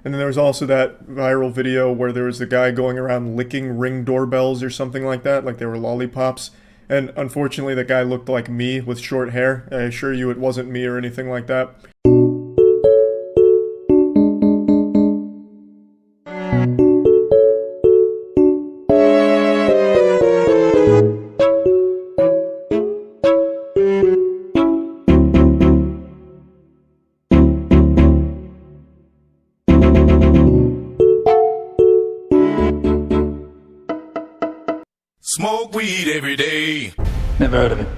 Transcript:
And then there was also that viral video where there was the guy going around licking Ring doorbells or something like that, like they were lollipops. And unfortunately, the guy looked like me with short hair. I assure you it wasn't me or anything like that. Smoke weed every day. Never heard of it.